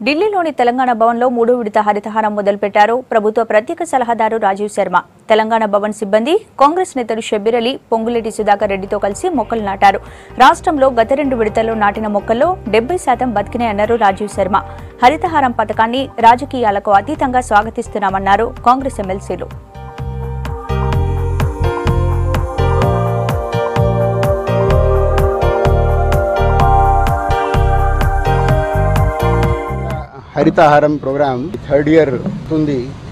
ఢిల్లీలోని తెలంగాణ భవన్లో 3వ విడత హరితహారం మొదలుపెట్టారు ప్రభుత్వ ప్రత్యేక సలహాదారు రాజీవ్ శర్మ. తెలంగాణ భవన్ సిబ్బంది కాంగ్రెస్ నేతలు షబ్బీర్ అలీ, పొంగులేటి సుధాకర్ రెడ్డితో కలిసి మొక్కలు నాటారు. రాష్ట్రంలో గత 2 విడతల్లో నాటిన మొక్కల్లో 70% బతికినాయన్నారు రాజీవ్ శర్మ. హరితహారం పథకాన్ని రాజకీయాలకు అతీతంగా స్వాగతిస్తున్నామన్నారు కాంగ్రెస్ ఎమ్మెల్సీలు. Harithaharam programme 3rd year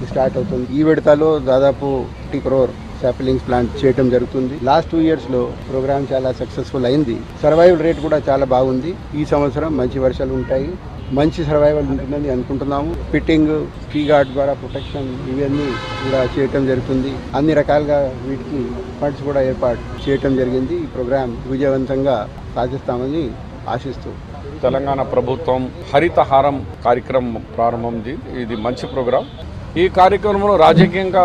start అవుతుంది. ఈ విడతలో దాదాపు 50 crore సాప్లింగ్స్ ప్లాంట్ చేయడం జరుగుతుంది. లాస్ట్ 2 years లో ప్రోగ్రామ్ చాలా సక్సెస్ఫుల్ అయింది. సర్వైవల్ రేట్ కూడా చాలా బాగుంది. ఈ సంవత్సరం మంచి వర్షాలు ఉంటాయి, మంచి సర్వైవల్ ఉంటుందని అనుకుంటున్నాము. ఫిట్టింగ్, ట్రీ గార్డ్ ద్వారా ప్రొటెక్షన్ ఇవన్నీ కూడా చేయటం జరుగుతుంది. అన్ని రకాలుగా వీటికి ఫండ్స్ కూడా ఏర్పాటు చేయటం జరిగింది. ఈ ప్రోగ్రామ్ విజయవంతంగా సాధిస్తామని ఆశిస్తూ తెలంగాణ ప్రభుత్వం హరితహారం కార్యక్రమం ప్రారంభమైంది. ఇది మంచి ప్రోగ్రాం. ఈ కార్యక్రమంలో రాజకీయంగా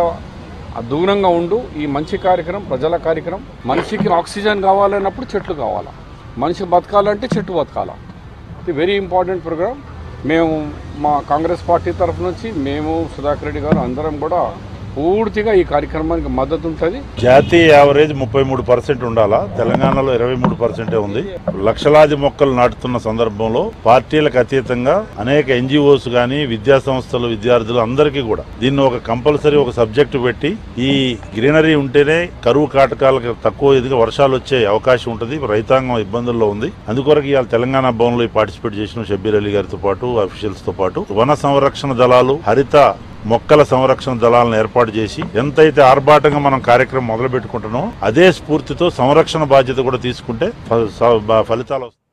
దూరంగా ఉండు ఈ మంచి కార్యక్రమం ప్రజల కార్యక్రమం. మనిషికి ఆక్సిజన్ కావాలన్నప్పుడు చెట్లు కావాలా, మనిషి బతకాలంటే చెట్టు బతకాలా. ఇది వెరీ ఇంపార్టెంట్ ప్రోగ్రాం. మేము మా కాంగ్రెస్ పార్టీ తరఫు నుంచి మేము సుధాకర్ రెడ్డి గారు అందరం కూడా పూర్తిగా ఈ కార్యక్రమానికి మద్దతు ఉంటుంది. జాతీయ యావరేజ్ 33% ఉండాలా, తెలంగాణలో 23% ఉంది. లక్షలాది మొక్కలు నాటుతున్న సందర్భంలో పార్టీలకు అతీతంగా అనేక NGOs గానీ, విద్యా సంస్థలు, విద్యార్థులు అందరికీ కూడా దీన్ని ఒక కంపల్సరీ ఒక సబ్జెక్టు పెట్టి ఈ గ్రీనరీ ఉంటేనే కరువు కాటకాలకు తక్కువ ఇదిగా వర్షాలు వచ్చే అవకాశం ఉంటుంది. రైతాంగం ఇబ్బందుల్లో ఉంది. అందుకొరకు ఇవాళ తెలంగాణ భవన్లో పార్టిసిపేట్ చేసిన షబ్బీర్ అలీ గారితో పాటు అఫీషియల్స్ తో పాటు వన సంరక్షణ దళాలు, హరిత మొక్కల సంరక్షణ దళాలను ఏర్పాటు చేసి ఎంతైతే ఆర్భాటంగా మనం కార్యక్రమం మొదలు పెట్టుకుంటున్నామో అదే స్ఫూర్తితో సంరక్షణ బాధ్యత కూడా తీసుకుంటే ఫలితాలు వస్తాయి.